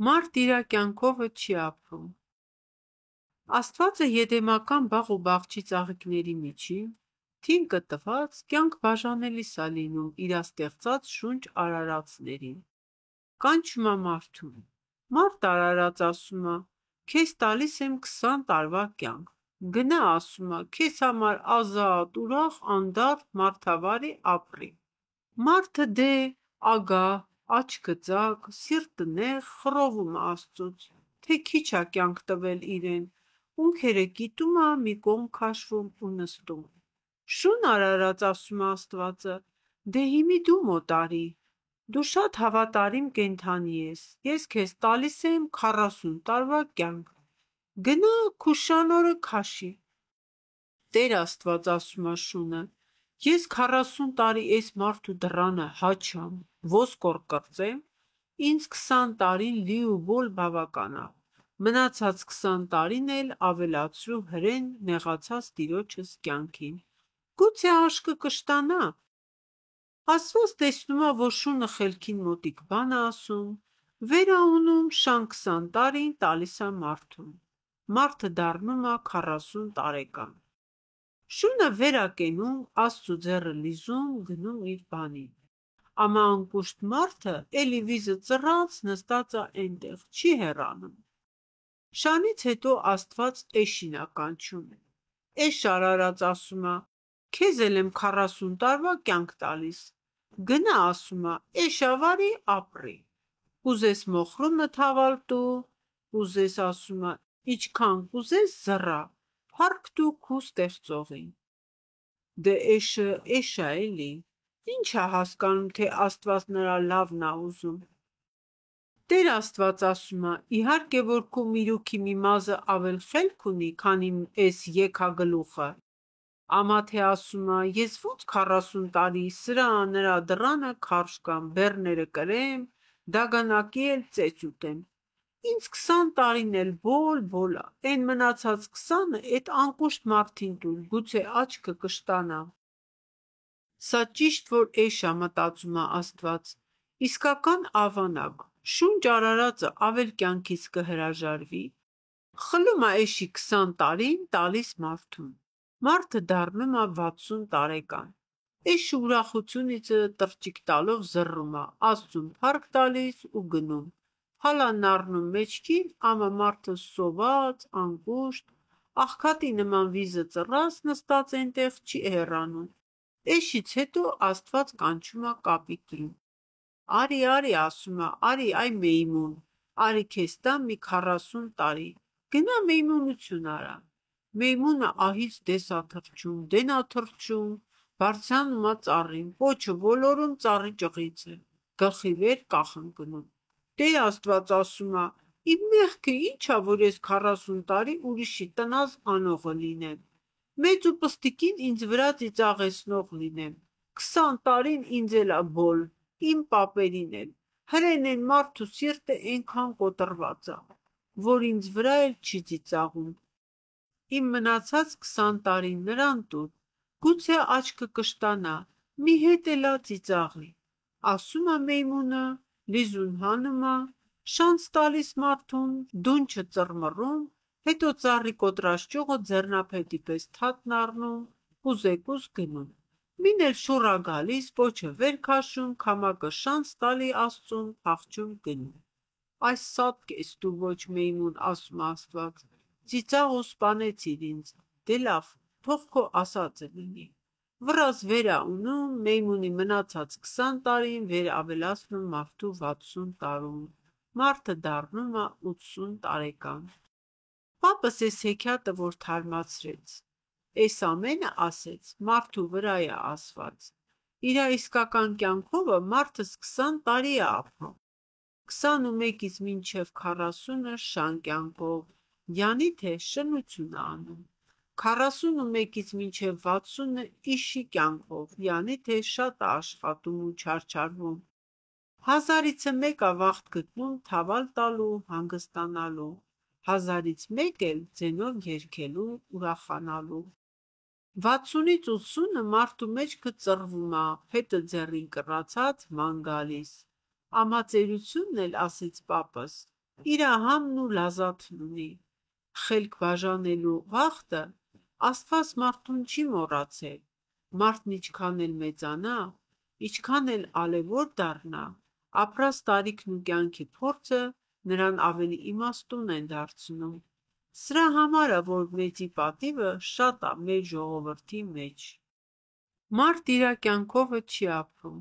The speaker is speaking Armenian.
Մարդ իր կյանքովը չի ապրում։ Աստվածը եդեմական բաղ ու բաղջի ծաղիկների միջին թինքը տված կյանք բաժանելիս է լինում իրա ստեղծած շունչ արարածներին։ Կանչում է մարդուն։ Մարդ արարած ասում է. «Քեզ տալիս եմ 20 տարվա կյանք, գնա, ասում է, քեզ համար ազատ, ուրախ, անդառ, մարդավարի ապրի»։ Մարդը դե ագահ, աչքը ձագ, սիրտը նեղ, խռովում է Աստծուց, թե քիչ ա կյանք տվել իրեն, ունքերը կիտում ա, մի կողմ քաշվում ու նստում։ Շուն արարած, ասում է Աստվածը, դե հիմի դու մոտարի, դու շատ հավատարիմ կենդանի ես, ես քեզ տալիս եմ 40 տարվա կյանք, գնա քու շանորը քաշի։ Տեր Աստված ասում է շունը. ես 40 տարի էս մարդու դռանը հաչամ, ոսկոր կրծեմ, ինձ 20 տարին լի ու բոլ բավական ա, մնացած 20 տարին էլ ավելացրու հրեն նեղացած տիրոջս կյանքին, գուցե աշկը կշտանա։ Աստված տեսնում ա, որ շունը խելքին մոտիկ բան ա ասում, վեր ա ունում, շան 20 տարին տալիս ա մարդուն, մարդը դառնում ա 40 տարեկան։ Շունը վեր ա կենում, Աստծու ձեռը լիզում, գնում իր բանին։ Ամա անկուշտ մարդը էլի վիզը ծռած նստած ա էնտեղ, չի հեռանում։ Շանից հետո Աստված էշին ա կանչում։ Էշ արարած ասում ա. քեզ էլ եմ 40 տարվա կյանք տալիս, գնա, ասում ա, էշավարի ապրի, կուզես մոխրունը թավալ տու, կուզես, ասում ա, իչքան կուզես զռա, փառք տու քու ստեղծողին։ Դե էշը էշ ա էլի, ինչ ա հասկանում, թե Աստված նրա լավն ա ուզում։ Տեր Աստված ասում ա. իհարկե որ քու միրուքի մի մազը ավել խելք ունի, քանի էս եքագլուխը, ամա թե ասում ա, ես ոնց 40 տարի սրա նրա դռանը քարշ կամ, բեռները կրեմ, դագանակի էլ ծեծ ուտեմ, ինձ 20 տարին էլ բոլ ա, էն մնացած 20-ը էդ անկուշտ մարդին տուր, գուցե աչքը կշտանա։ Սա ճիշտ որ էշ ա, մտածում ա Աստված, իսկական ավանակ, շունչ արարածը ավել կյանքից կհրաժարվի, խլում ա էշի 20 տարին, տալիս մարդուն, մարդը դառնում ա 60 տարեկան, էշը ուրախությունիցը տրճիք տալով զռռում ա, Աստծուն փառք տալիս ու գնում, հալան առնում մեջքին, ամա մարդը սոված, անկուշտ, աղքատի նման վիզը ծռած նստած էնտեղ չի հեռանում։ Էշից հետո Աստված կանչում ա կապիկին։ Արի, ասում ա, արի այ Մեյմուն, արի քեզ տամ մի 40 տարի, գնա մեյմունություն արա։ Մեյմունը ահից դես ա թռչում, դեն ա թռչում, բարձրանում ա ծառին, պոչը ոլորում ծառի ճղիցը, գլխի վեր կախ ընկնում։ Տեր Աստված ասում ա. իմ մեղքը ինչ ա, որ ես 40 տարի ուրիշի տնած անողը լինեմ, մեծ ու պստիկին ինձ վրա ծիծաղեցնող լինեմ, 20 տարին ինձ էլ ա բոլ, իմ պապերին էլ, հրեն էն մարդու սիրտը էնքան կոտրված ա, որ ինձ վրա էլ չի ծիծաղում, իմ մնացած 20 տարին նրան տուր, գուցե աչքը կշտանա, մի հետ էլ ա ծիծաղի։ Ասում ա Մեյմունը, լիզուն հանում ա, շանց տալիս մարդուն, դունչը ծռմռում, հետո ծառի կոտրած ճյուղը ձեռնափետի պես թաթն առնում, կուզեկուզ գնում, մին էլ շուռ ա գալիս, պոչը վեր քաշում, քամակը շանց տալի Աստծուն, փախչում գնում։ Այս սատկ ես դու, ոչ Մեյմուն, ասում ա Աստված, ծիծաղ ու սպանեցիր ինձ, դե լավ, թող քո ասածը լինի։ Վռած վեր ա ունում, Մեյմունի մնացած 20 տարին վեր ավելացնում մարդու 60 տարում, մարդը դառնում ա 80 տարեկան։ Պապս էս հեքիաթը որ թարմացրեց, էս ամենը ասեց, մարդու վրա է ասված, իրա իսկական կյանքովը մարդս 20 տարի է ապրում, 21-ից մինչև 40-ը շան կյանքով, յանի թե շնություն է անում, 41-ից մինչև 60-ը իշի կյանքով, յանի թե շատ է աշխատում ու չարչարվում, 1000-ից մեկ ա վաղտ գտնում թավալ տալու, հանգստանալու, 1000-ից մեկ էլ ձենով երգելու, ուրախանալու, 60-ից 80-ը մարդու մեջքը ծռվում ա, փետը ձեռին կռացած ման գալիս, ամա ծերությունն էլ, ասեց պապս, իր համն ու լազաթն ունի: Խելք բաժանելու գաղթը Աստված մարդուն չի մոռացել: Մարդն ինչքան էլ մեծանա, ինչքան էլ ալեւոր դառնա, ապրած տարիքն ու կյանքի փորձը նրան ավելի իմաստուն են դարձնում: Սրա համար ա, որ մեծի պատիվը շատ ա մեր ժողովրդի մեջ: Մարդ իրա կյանքովը չի ապրում: